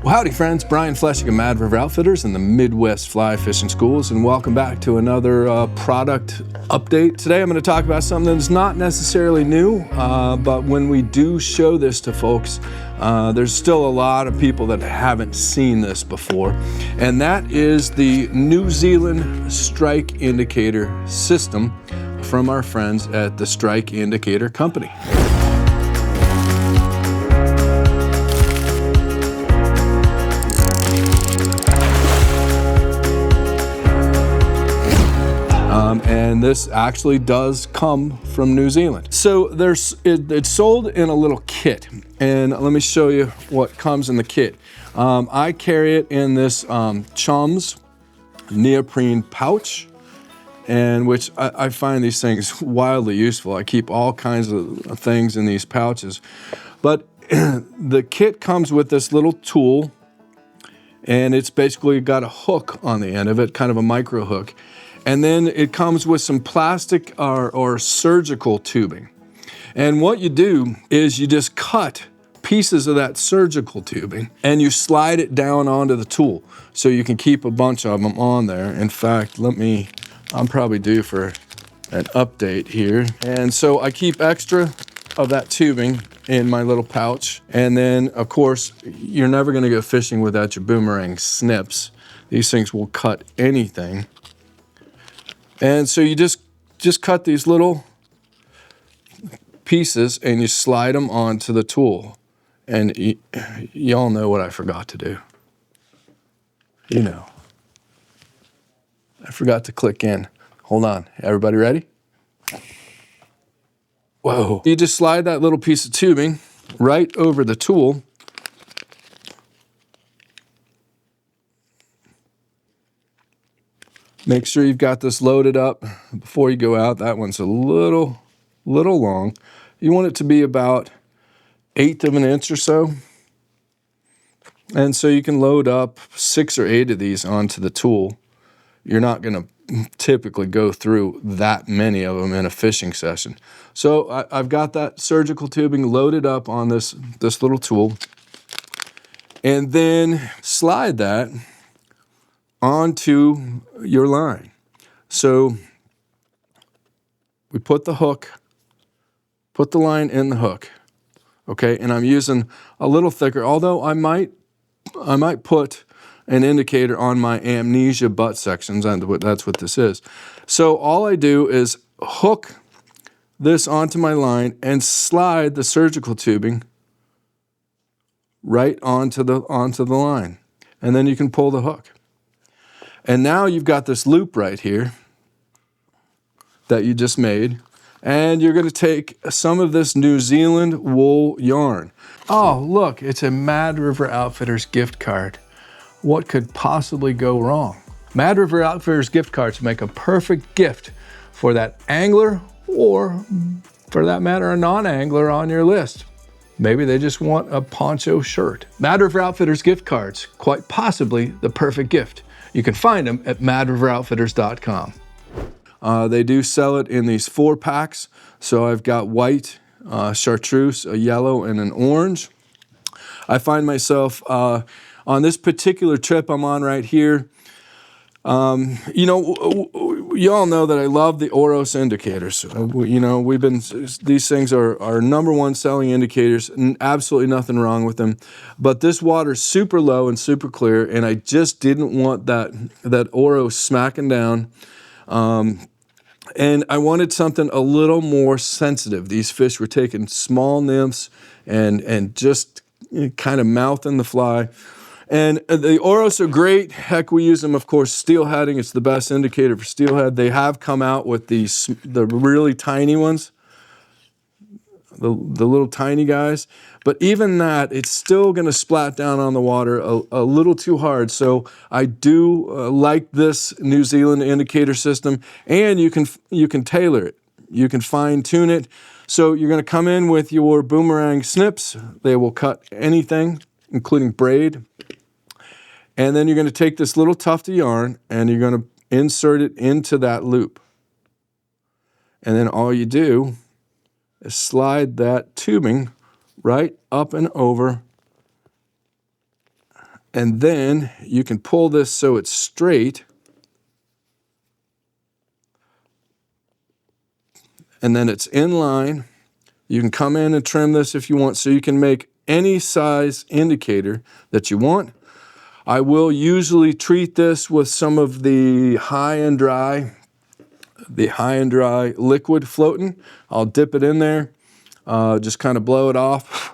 Well, howdy friends, Brian Flechsig of Mad River Outfitters and the Midwest Fly Fishing Schools, and welcome back to another product update. Today I'm going to talk about something that's not necessarily new, but when we do show this to folks, there's still a lot of people that haven't seen this before, and that is the New Zealand Strike Indicator System from our friends at the Strike Indicator Company. And this actually does come from New Zealand. So it's sold in a little kit, and let me show you what comes in the kit. I carry it in this Chum's neoprene pouch, and which I find these things wildly useful. I keep all kinds of things in these pouches. But the kit comes with this little tool, and it's basically got a hook on the end of it, kind of a micro hook. And then it comes with some plastic or surgical tubing. And what you do is you just cut pieces of that surgical tubing and you slide it down onto the tool so you can keep a bunch of them on there. In fact, I'm probably due for an update here. And so I keep extra of that tubing in my little pouch. And then, of course, you're never gonna go fishing without your boomerang snips. These things will cut anything. And so you just cut these little pieces and you slide them onto the tool. And y'all know what I forgot to do. You know. I forgot to click in. Hold on, everybody ready? Whoa. You just slide that little piece of tubing right over the tool. Make sure you've got this loaded up before you go out. That one's a little long. You want it to be about 1/8 of an inch or so. And so you can load up 6 or 8 of these onto the tool. You're not gonna typically go through that many of them in a fishing session. So I've got that surgical tubing loaded up on this little tool. And then slide that onto your line. So we put the line in the hook, okay? And I'm using a little thicker, although I might put an indicator on my amnesia butt sections, and that's what this is. So all I do is hook this onto my line and slide the surgical tubing right onto the line. And then you can pull the hook. And now you've got this loop right here that you just made, and you're going to take some of this New Zealand wool yarn. Oh, look, it's a Mad River Outfitters gift card. What could possibly go wrong? Mad River Outfitters gift cards make a perfect gift for that angler, or for that matter, a non-angler on your list. Maybe they just want a poncho shirt. Mad River Outfitters gift cards, quite possibly the perfect gift. You can find them at madriveroutfitters.com. They do sell it in these 4 packs. So I've got white, chartreuse, a yellow, and an orange. I find myself on this particular trip I'm on right here. You know, y'all know that I love the Oros indicators. You know, these things are our #1 selling indicators, and absolutely nothing wrong with them. But this water's super low and super clear, and I just didn't want that Oros smacking down. And I wanted something a little more sensitive. These fish were taking small nymphs and just kind of mouthing the fly. And the Oros are great. Heck, we use them, of course, steelheading. It's the best indicator for steelhead. They have come out with the really tiny ones, the little tiny guys. But even that, it's still going to splat down on the water a little too hard. So I do like this New Zealand indicator system, and you can tailor it. You can fine tune it. So you're going to come in with your boomerang snips. They will cut anything, including braid. And then you're going to take this little tuft of yarn and you're going to insert it into that loop. And then all you do is slide that tubing right up and over And then you can pull this so it's straight. And then it's in line. You can come in and trim this if you want, so you can make any size indicator that you want. I will usually treat this with some of the high and dry liquid floating. I'll dip it in there, just kind of blow it off.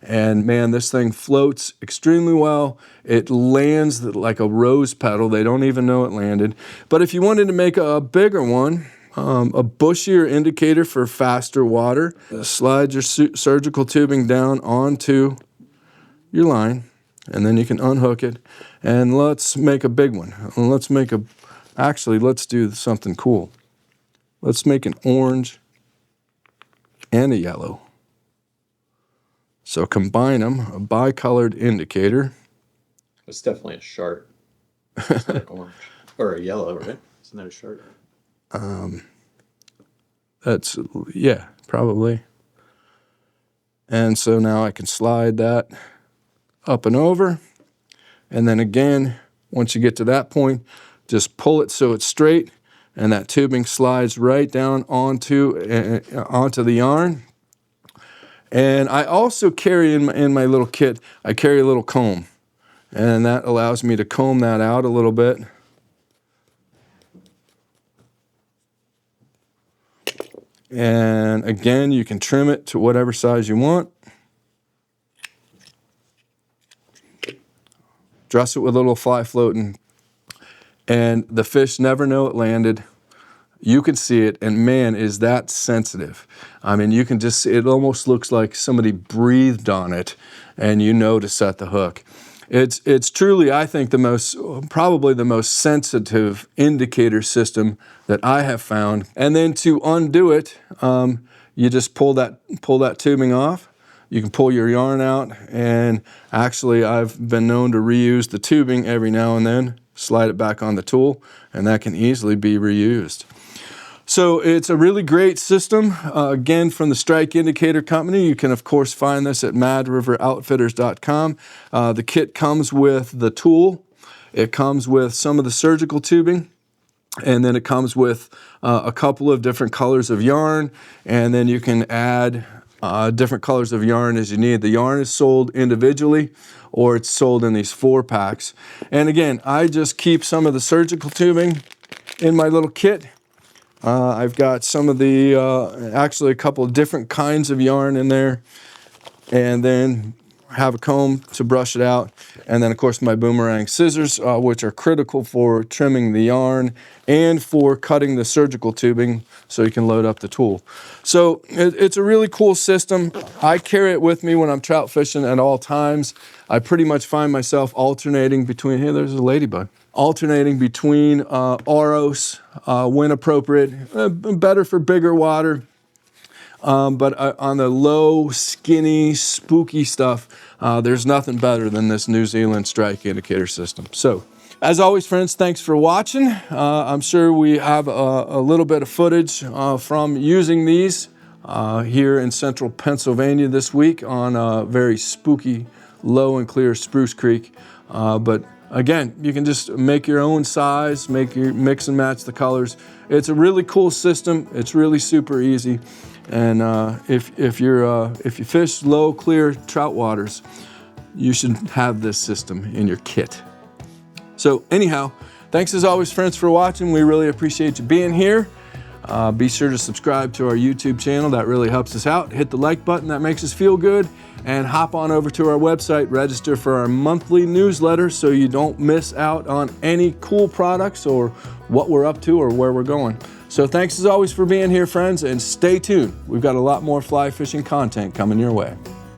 And man, this thing floats extremely well. It lands like a rose petal. They don't even know it landed. But if you wanted to make a bigger one, a bushier indicator for faster water, slide your surgical tubing down onto your line, and then you can unhook it. And let's make a big one. Actually, let's do something cool. Let's make an orange and a yellow. So combine them, a bicolored indicator. It's definitely a sharp. It's not orange. Or a yellow, right? Isn't that a sharp? Yeah, probably. And so now I can slide that up and over. And then again, once you get to that point, just pull it so it's straight, and that tubing slides right down onto the yarn. And I also carry in my little kit, I carry a little comb, and that allows me to comb that out a little bit. And again, you can trim it to whatever size you want. Dress it with a little fly floating, and the fish never know it landed. You can see it, and man, is that sensitive. I mean, you can just, it almost looks like somebody breathed on it, and you know to set the hook. It's truly, I think, probably the most sensitive indicator system that I have found. And then to undo it, you just pull that tubing off. You can pull your yarn out, and actually I've been known to reuse the tubing every now and then, slide it back on the tool, and that can easily be reused. So it's a really great system, again, from the Strike Indicator Company. You can, of course, find this at madriveroutfitters.com. The kit comes with the tool. It comes with some of the surgical tubing, and then it comes with a couple of different colors of yarn, and then you can add different colors of yarn as you need. The yarn is sold individually, or it's sold in these 4-packs. And again, I just keep some of the surgical tubing in my little kit. I've got some of the, actually a couple of different kinds of yarn in there, and then have a comb to brush it out. And then, of course, my boomerang scissors, which are critical for trimming the yarn and for cutting the surgical tubing so you can load up the tool. So it's a really cool system. I carry it with me when I'm trout fishing at all times. I pretty much find myself alternating between, hey, there's a ladybug. Alternating between Oros, when appropriate, better for bigger water. But on the low, skinny, spooky stuff, there's nothing better than this New Zealand Strike Indicator system. So, as always, friends, thanks for watching. I'm sure we have a little bit of footage from using these here in central Pennsylvania this week on a very spooky, low and clear Spruce Creek. But again, you can just make your own size, mix and match the colors. It's a really cool system. It's really super easy. And if you fish low, clear trout waters, you should have this system in your kit. So anyhow, thanks as always, friends, for watching. We really appreciate you being here. Be sure to subscribe to our YouTube channel. That really helps us out. Hit the like button. That makes us feel good. And hop on over to our website, register for our monthly newsletter so you don't miss out on any cool products or what we're up to or where we're going. So thanks as always for being here, friends, and stay tuned. We've got a lot more fly fishing content coming your way.